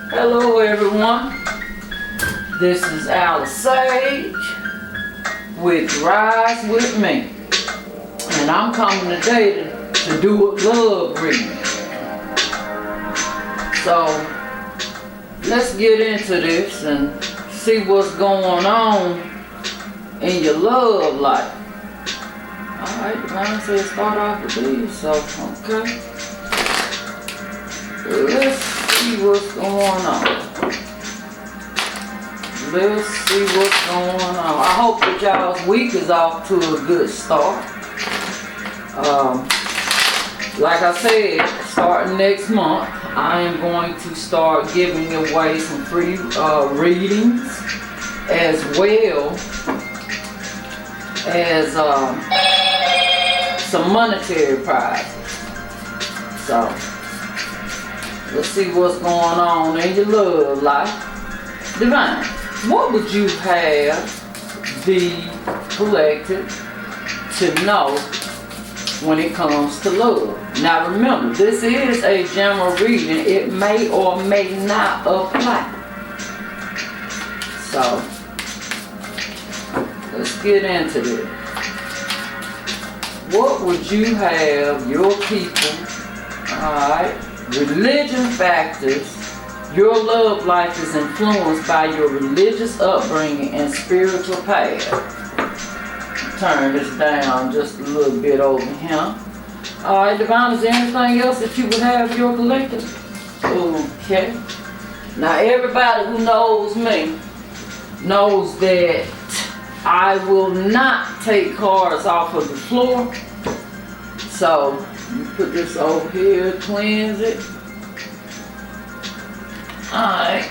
Hello everyone, this is Alice Sage with Rise With Me, and I'm coming today to do a love reading. So let's get into this and see what's going on in your love life. Alright, the line says start off with these, so okay. Let's see what's going on. Let's see what's going on. I hope that y'all's week is off to a good start. Like I said, starting next month, I am going to start giving away some free readings, as well as some monetary prizes. So let's see what's going on in your love life. Divine, what would you have the collective to know when it comes to love? Now remember, this is a general reading. It may or may not apply. So let's get into this. What would you have your people, alright, religion factors? Your love life is influenced by your religious upbringing and spiritual path. Turn this down just a little bit over here. Alright, Divine, is there anything else that you would have your collective? Okay. Now everybody who knows me knows that I will not take cards off of the floor. So you put this over here, cleanse it. Alright.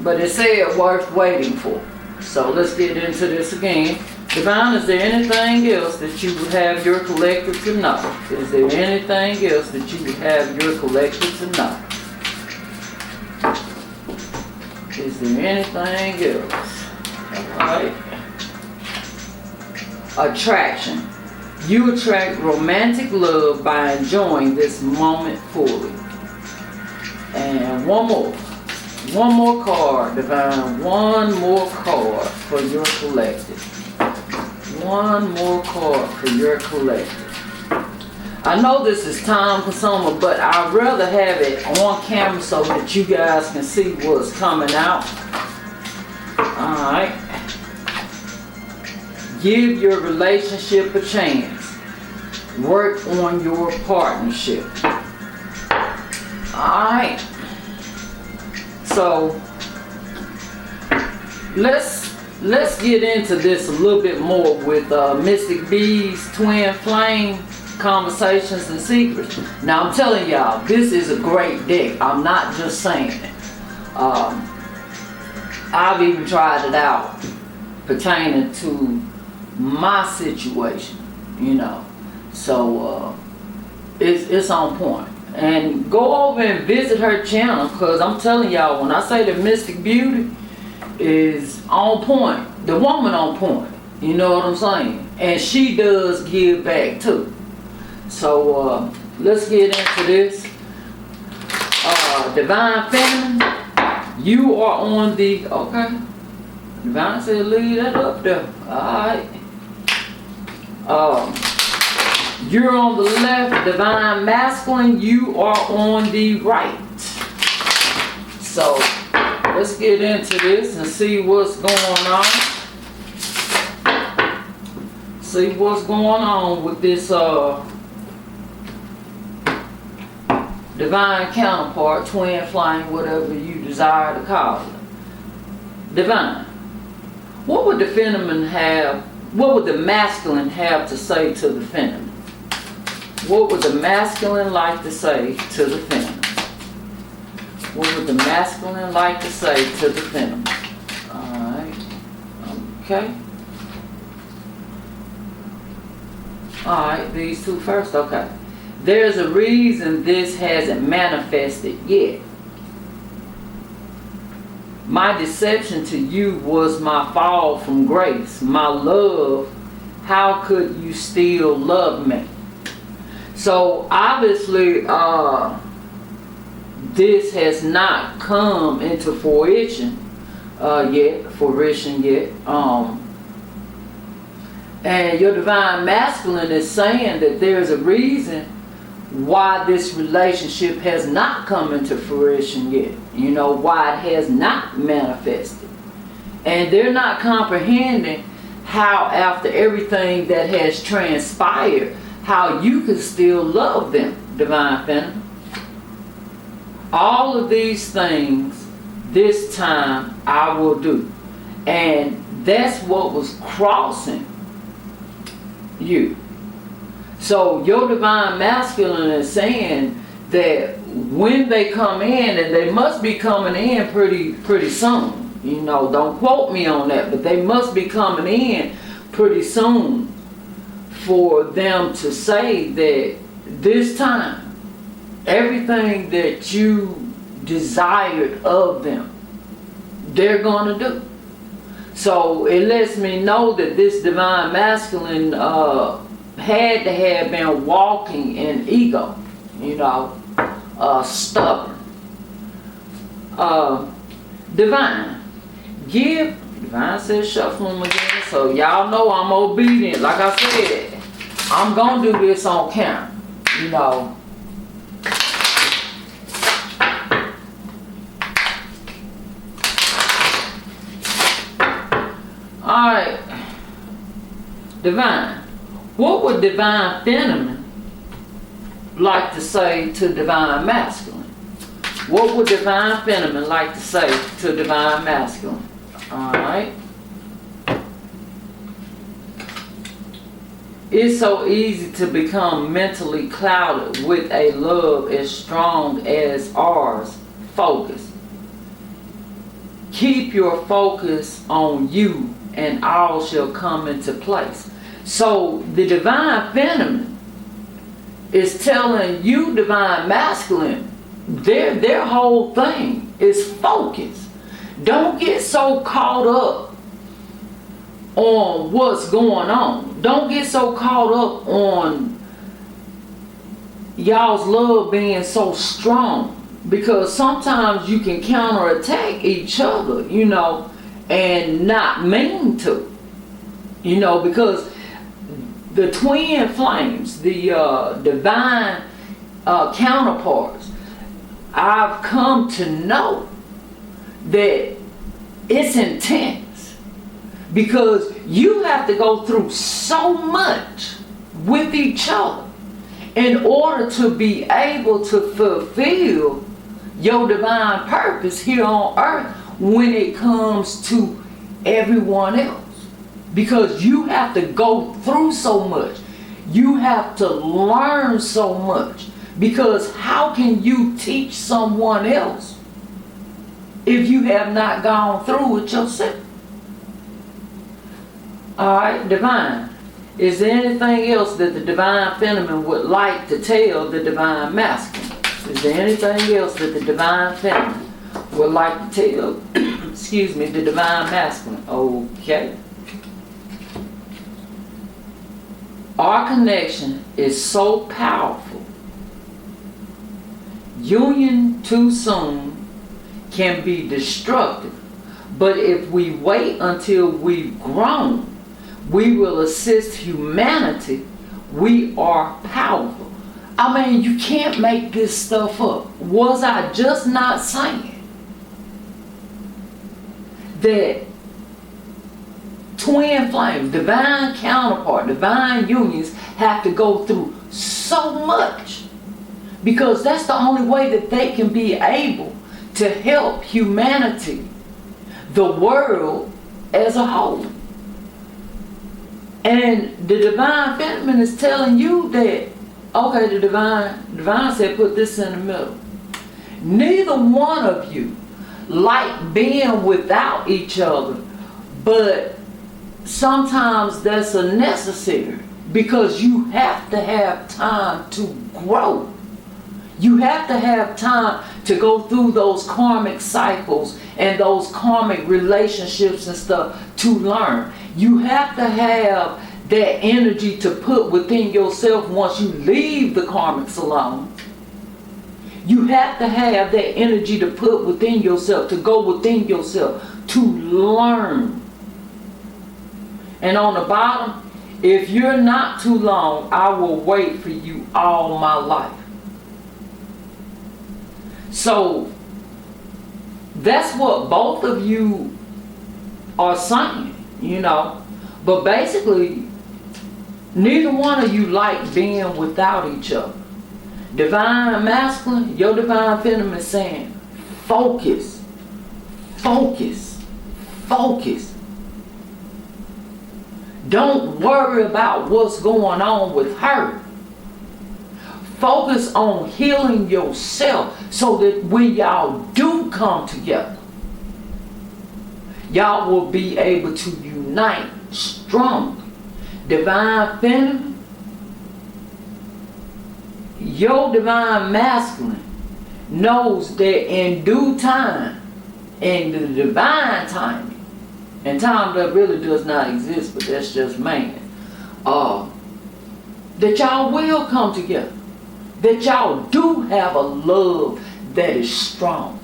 But it said worth waiting for. So let's get into this again. Divine, is there anything else that you would have your collective to know? Is there anything else that you would have your collective to know? Is there anything else? Alright. Attraction. You attract romantic love by enjoying this moment fully. And one more card, Divine. One more card for your collective. One more card for your collective. I know this is time consuming, but I'd rather have it on camera so that you guys can see what's coming out. Alright. Give your relationship a chance. Work on your partnership. Alright. So let's get into this a little bit more with Mystic B's TwinFlame Conversations and Secrets. Now I'm telling y'all, this is a great deck. I'm not just saying it. I've even tried it out pertaining to my situation, you know. So it's on point. And go over and visit her channel, because I'm telling y'all, when I say the Mystic Beauty is on point, the woman on point, you know what I'm saying? And she does give back too. So let's get into this. Divine Feminine, you are on the, okay, Divine said leave that up there. Alright. You're on the left, Divine Masculine, you are on the right. So let's get into this and see what's going on. See what's going on with this divine counterpart, twin flame, whatever you desire to call it. Divine, what would the feminine have, what would the masculine have to say to the feminine? What would the masculine like to say to the feminine? What would the masculine like to say to the feminine? Alright. Okay. Alright, these two first. Okay. There's a reason this hasn't manifested yet. My deception to you was my fall from grace. My love, how could you still love me? So obviously this has not come into fruition yet. And your divine masculine is saying that there's a reason why this relationship has not come into fruition yet. Why it has not manifested. And they're not comprehending how, after everything that has transpired, how you can still love them, divine feminine. All of these things this time I will do. And that's what was crossing you. So your divine masculine is saying that when they come in, and they must be coming in pretty soon. Don't quote me on that, but they must be coming in pretty soon for them to say that this time, everything that you desired of them, they're going to do. So it lets me know that this divine masculine had to have been walking in ego, stubborn. Divine says shuffle them again, so y'all know I'm obedient. Like I said, I'm gonna do this on camera, Alright, divine. What would divine feminine like to say to divine masculine? What would divine feminine like to say to divine masculine? Alright. It's so easy to become mentally clouded with a love as strong as ours. Focus. Keep your focus on you and all shall come into place. So the divine feminine is telling you, divine masculine, their whole thing is focus. Don't get so caught up on what's going on. Don't get so caught up on y'all's love being so strong, because sometimes you can counterattack each other, and not mean to, because the twin flames, the divine counterparts, I've come to know that it's intense, because you have to go through so much with each other in order to be able to fulfill your divine purpose here on earth when it comes to everyone else. Because you have to go through so much. You have to learn so much. Because how can you teach someone else if you have not gone through it yourself? Alright, divine. Is there anything else that the divine feminine would like to tell the divine masculine? Is there anything else that the divine feminine would like to tell, the divine masculine? Okay. Our connection is so powerful. Union too soon can be destructive. But if we wait until we've grown, we will assist humanity. We are powerful. I mean, you can't make this stuff up. Was I just not saying that twin flames, divine counterpart, divine unions have to go through so much? Because that's the only way that they can be able to help humanity, the world as a whole. And the divine feminine is telling you that, okay, the divine said put this in the middle. Neither one of you like being without each other, but sometimes that's a necessary, because you have to have time to grow. You have to have time to go through those karmic cycles and those karmic relationships and stuff to learn. You have to have that energy to put within yourself once you leave the karmics alone. You have to have that energy to put within yourself, to go within yourself, to learn. And on the bottom, if you're not too long, I will wait for you all my life. So that's what both of you are saying, you know. But basically, neither one of you like being without each other. Divine masculine, your divine feminine is saying, focus, focus, focus. Don't worry about what's going on with her. Focus on healing yourself so that when y'all do come together, y'all will be able to unite strong. Divine feminine, your divine masculine knows that in due time, in the divine timing, and time that really does not exist, but that's just man, that y'all will come together. That y'all do have a love that is strong.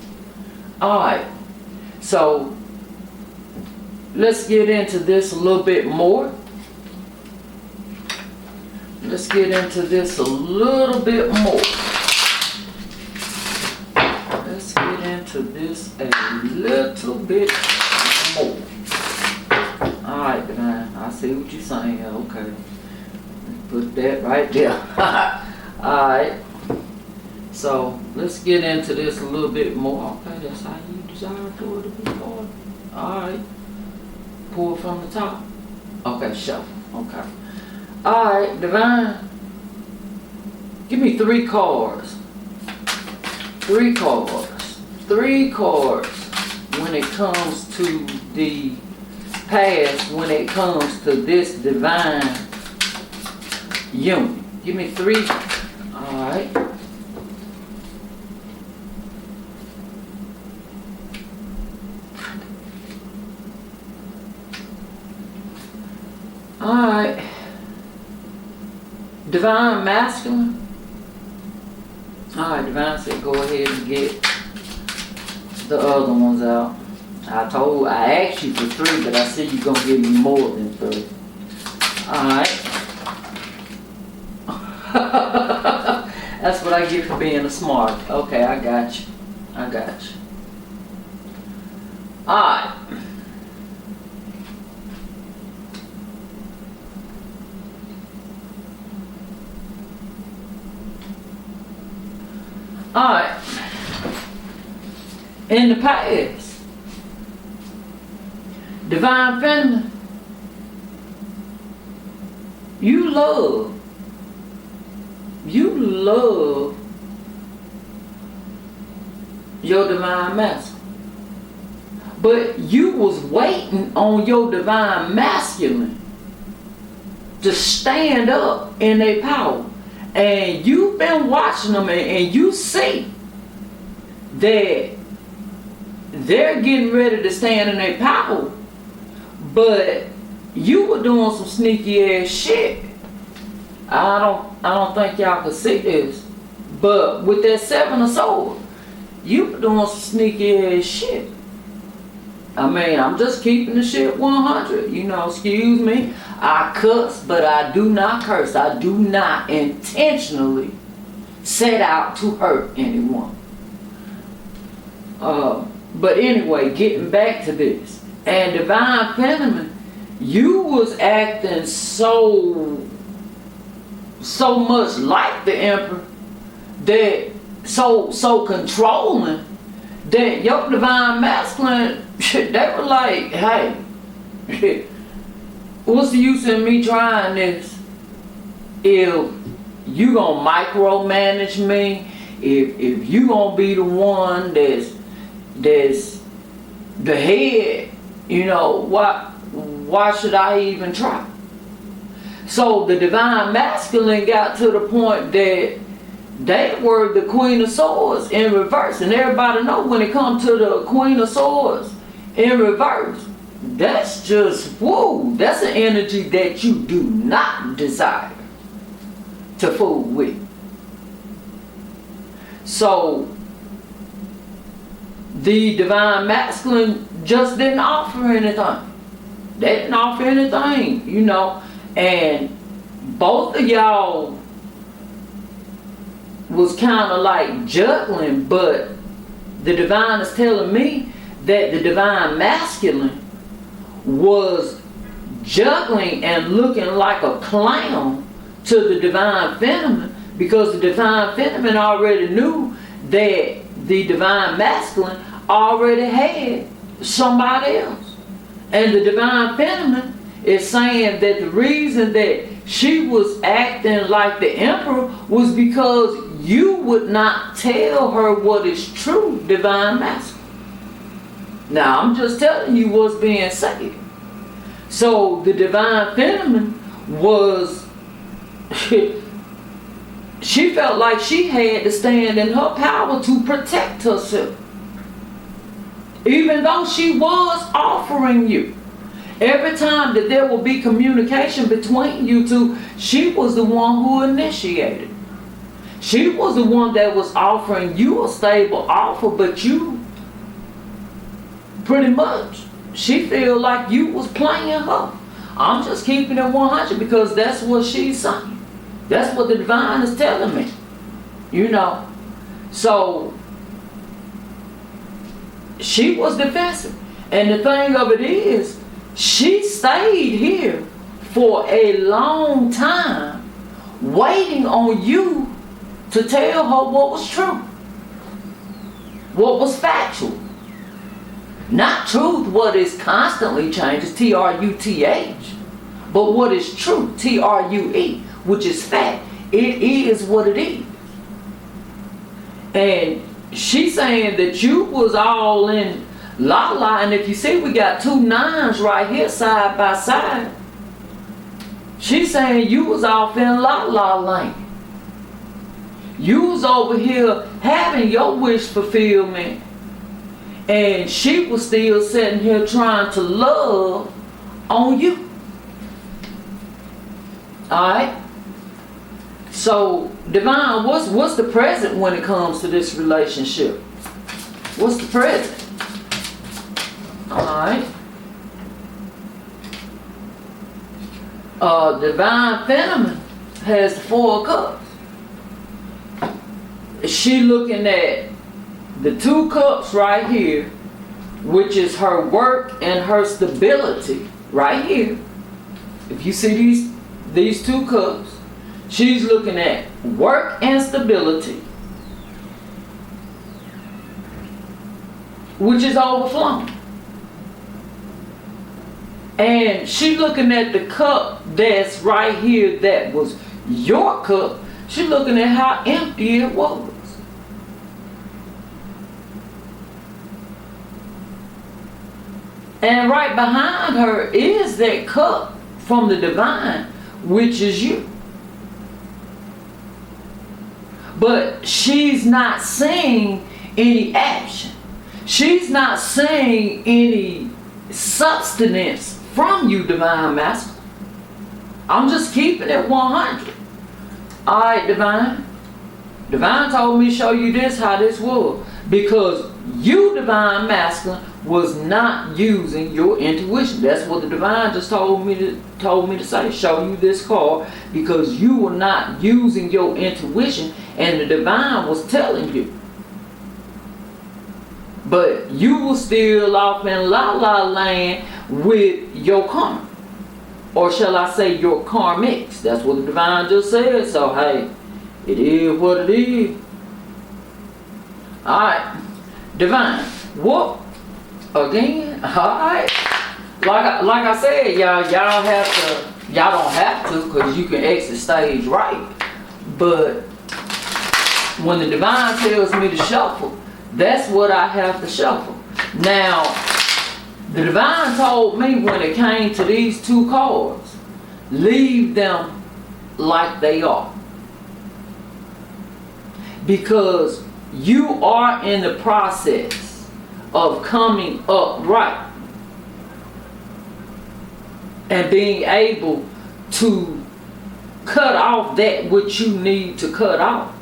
Alright, so let's get into this a little bit more. Let's get into this a little bit more. Let's get into this a little bit more. Alright, man, I see what you're saying. Okay. Put that right there. Alright. So, let's get into this a little bit more. Okay, that's how you desire for it to be poured. Alright. Pour from the top. Okay, shuffle. Okay. Alright, divine. Give me 3 cards. 3 cards. 3 cards when it comes to the past, when it comes to this divine union. Give me 3. Alright. Alright. Divine masculine. Alright, divine said go ahead and get the other ones out. I asked you for 3, but I said you're gonna give me more than 3. Alright. That's what I get for being a smart. Okay, I got you. I got you. Alright. Alright. In the past, divine feminine, you love your divine masculine. But you was waiting on your divine masculine to stand up in their power. And you've been watching them and you see that they're getting ready to stand in their power. But you were doing some sneaky ass shit. I don't think y'all can see this. But with that 7 of swords, you were doing some sneaky ass shit. I mean, I'm just keeping the shit 100. You know, excuse me. I cuss, but I do not curse. I do not intentionally set out to hurt anyone. But anyway, getting back to this. And divine feminine, you was acting so much like the emperor, that so controlling, that your divine masculine, they were like, hey, what's the use in me trying this if you gonna micromanage me, if you gonna be the one that's the head, you know, why should I even try? So the divine masculine got to the point that they were the Queen of Swords in reverse. And everybody know when it comes to the Queen of Swords in reverse, that's just, whoa, that's an energy that you do not desire to fool with. So the divine masculine just didn't offer anything. They didn't offer anything, you know. And both of y'all was kind of like juggling, but the divine is telling me that the divine masculine was juggling and looking like a clown to the divine feminine, because the divine feminine already knew that the divine masculine already had somebody else. And the divine feminine is saying that the reason that she was acting like the emperor was because you would not tell her what is true, divine masculine. Now, I'm just telling you what's being said. So the divine feminine was, she felt like she had to stand in her power to protect herself. Even though she was offering you. Every time that there will be communication between you two, she was the one who initiated. She was the one that was offering you a stable offer, but you, pretty much, she feel like you was playing her. I'm just keeping it 100 because that's what she's saying. That's what the divine is telling me. You know. So, she was defensive. And the thing of it is, she stayed here for a long time waiting on you to tell her what was true. What was factual. Not truth, what is constantly changes, T-R-U-T-H. But what is true, T-R-U-E, which is fact. It is what it is. And she's saying that you was all in la-la, and if you see we got 2 9s right here side by side. She's saying you was off in la-la land. You was over here having your wish fulfillment, and she was still sitting here trying to love on you. Alright? So, divine, what's the present when it comes to this relationship? What's the present? Alright. Divine feminine has the 4 of Cups. She looking at the 2 cups right here, which is her work and her stability right here. If you see these 2 cups, she's looking at work and stability, which is overflowing. And she's looking at the cup that's right here that was your cup. She's looking at how empty it was. And right behind her is that cup from the divine, which is you. But she's not seeing any action. She's not seeing any substance from you, divine master. I'm just keeping it 100. Alright, divine. Divine told me to show you this, how this was. Because you, divine masculine, was not using your intuition. That's what the divine just told me to say. Show you this card because you were not using your intuition, and the divine was telling you. But you were still off in la-la land with your karma. Or shall I say your karmics. That's what the divine just said. So hey, it is what it is. Alright. Divine. What? Again? Alright. Like I said, y'all don't have to because you can exit stage right. But when the divine tells me to shuffle, that's what I have to shuffle. Now, the divine told me when it came to these 2 cards, leave them like they are. Because you are in the process of coming upright and being able to cut off that which you need to cut off.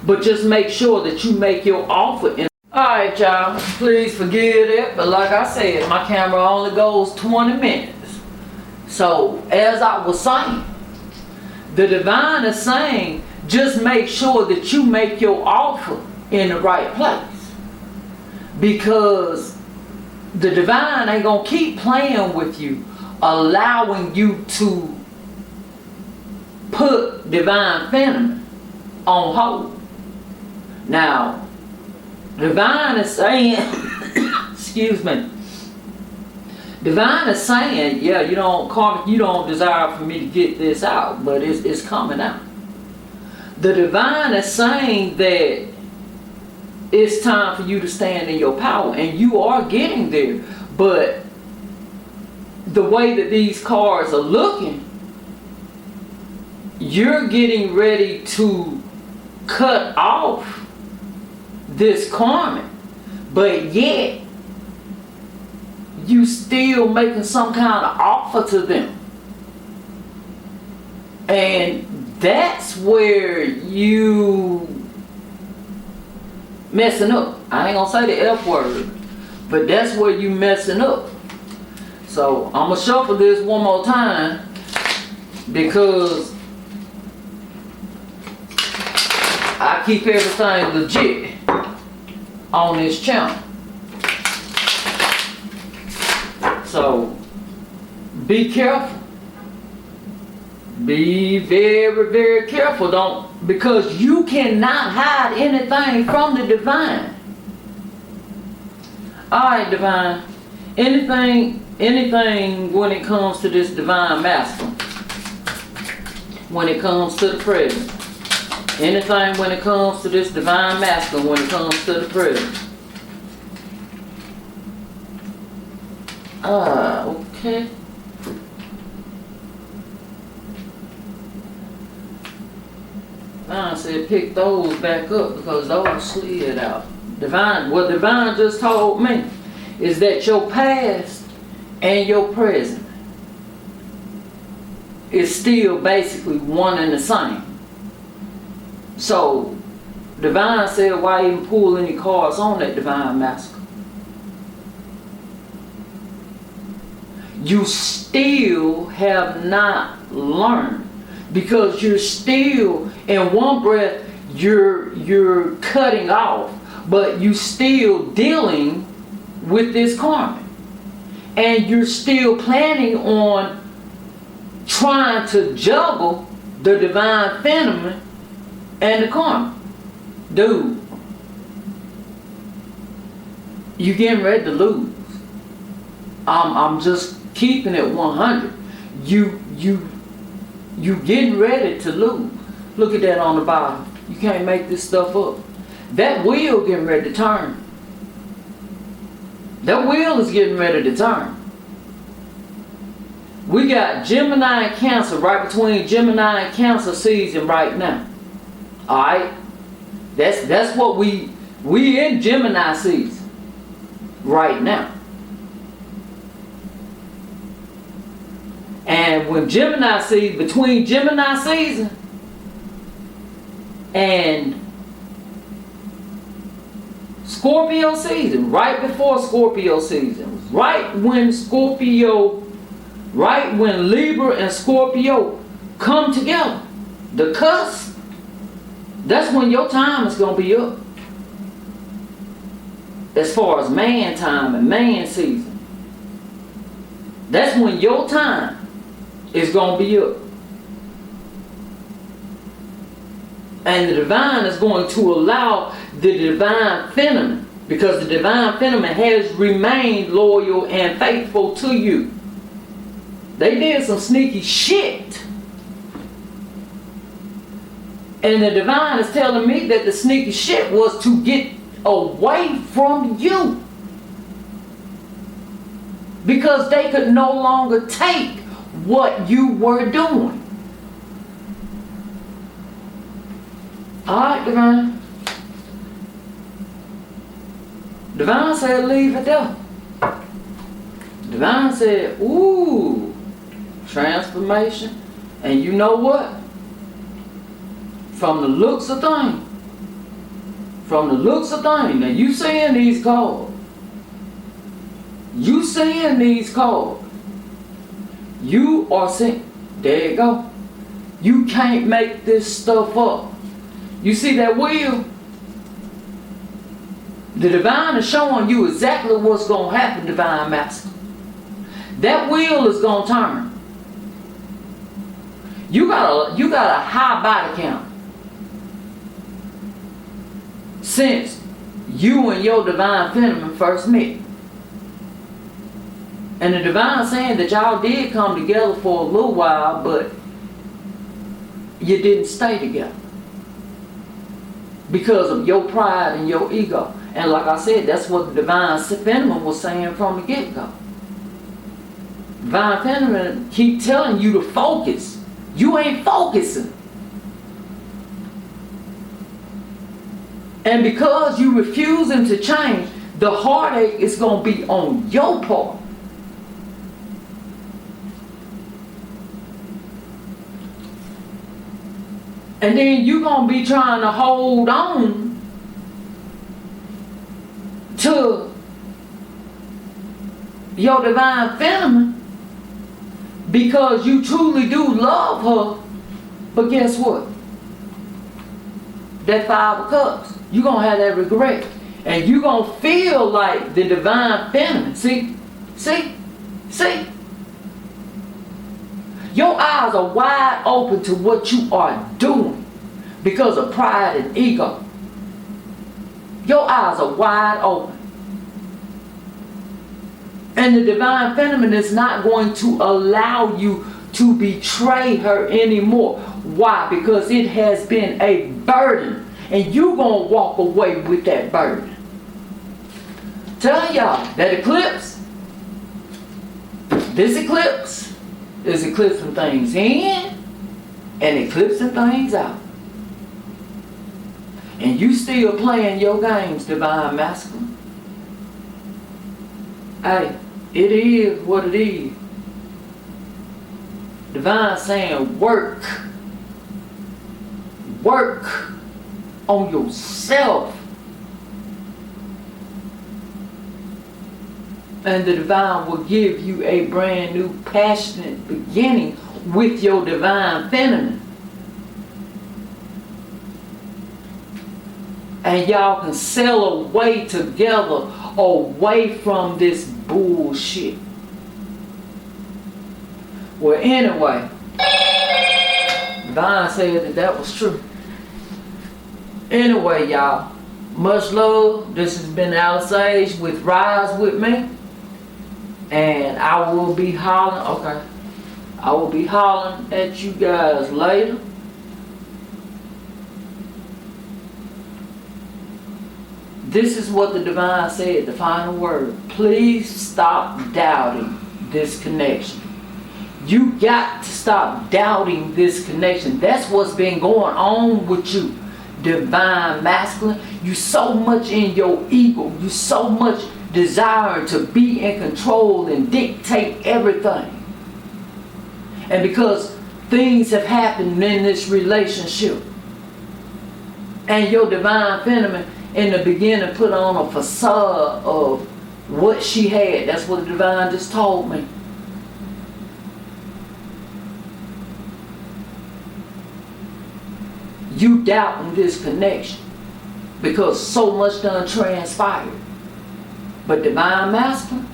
But just make sure that you make your offer. Alright, y'all, please forgive it, but like I said, my camera only goes 20 minutes. So, as I was saying, the divine is saying, just make sure that you make your offer in the right place. Because the divine ain't gonna keep playing with you, allowing you to put divine feminine on hold. Now, divine is saying, excuse me, divine is saying, yeah, you don't desire for me to get this out, but it's coming out. The divine is saying that it's time for you to stand in your power, and you are getting there. But the way that these cards are looking, you're getting ready to cut off this karma, but yet you still making some kind of offer to them. And that's where you messing up. I ain't gonna say the F word, but that's where you messing up. So I'm gonna shuffle this one more time, because I keep everything legit on this channel. So be careful. Be very, very careful. Because you cannot hide anything from the divine. Alright, divine. Anything when it comes to this divine master. When it comes to the present. Anything when it comes to this divine masculine, when it comes to the present. Okay. I said pick those back up because those slid out. What divine just told me is that your past and your present is still basically one and the same. So, divine said, why even pull any cards on that divine master? You still have not learned, because you're still, in one breath, you're cutting off, but you still dealing with this karma. And you're still planning on trying to juggle the divine feminine and the karma. Dude, you getting ready to lose. I'm just keeping it 100. You getting ready to lose. Look at that on the bottom. You can't make this stuff up. That wheel getting ready to turn. That wheel is getting ready to turn. We got Gemini and Cancer right between Gemini and Cancer season right now. Alright? That's what we in Gemini season right now. And when Gemini season, between Gemini season and Scorpio season, right before Scorpio season, right when Libra and Scorpio come together, the cusp, that's when your time is going to be up. As far as man time and man season, that's when your time is going to be up. And the divine is going to allow the divine feminine, because the divine feminine has remained loyal and faithful to you. They did some sneaky shit. And the divine is telling me that the sneaky shit was to get away from you. Because they could no longer take what you were doing. Alright, divine. Divine said leave it there. Divine said, ooh, transformation. And you know what? From the looks of things, from the looks of things, now you seeing these cards. You seeing these cards. You are seeing, there you go. You can't make this stuff up. You see that wheel? The divine is showing you exactly what's going to happen, divine master. That wheel is going to turn. You got a high body count. Since you and your divine feminine first met. And the divine saying that y'all did come together for a little while, but you didn't stay together. Because of your pride and your ego. And like I said, that's what the divine feminine was saying from the get-go. Divine feminine keep telling you to focus. You ain't focusing. And because you refusing to change, the heartache is going to be on your part. And then you're going to be trying to hold on to your divine feminine because you truly do love her. But guess what? That 5 of Cups, you're going to have that regret. And you're going to feel like the divine feminine. See? Your eyes are wide open to what you are doing because of pride and ego. Your eyes are wide open. And the divine feminine is not going to allow you to betray her anymore. Why? Because it has been a burden. And you're going to walk away with that burden. Tell y'all that eclipse, this eclipse, is eclipsing things in and eclipsing things out. And you still playing your games, divine masculine. Hey, it is what it is. Divine saying work. Work on yourself. And the divine will give you a brand new passionate beginning with your divine feminine. And y'all can sail away together, away from this bullshit. Well, anyway, divine said that was true. Anyway, y'all, much love. This has been Alice Age with Rise With Me. And I will be hollering, I will be hollering at you guys later. This is what the divine said, the final word. Please stop doubting this connection. You got to stop doubting this connection. That's what's been going on with you, divine masculine. You so much in your ego. You so much desire to be in control and dictate everything. And because things have happened in this relationship, and your divine feminine in the beginning put on a facade of what she had. That's what the divine just told me. You doubting this connection because so much done transpired. But divine masculine,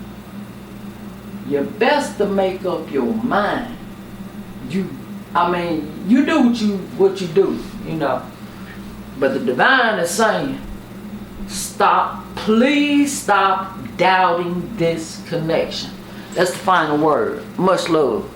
you best to make up your mind. You do what you do, you know. But the divine is saying, please stop doubting this connection. That's the final word. Much love.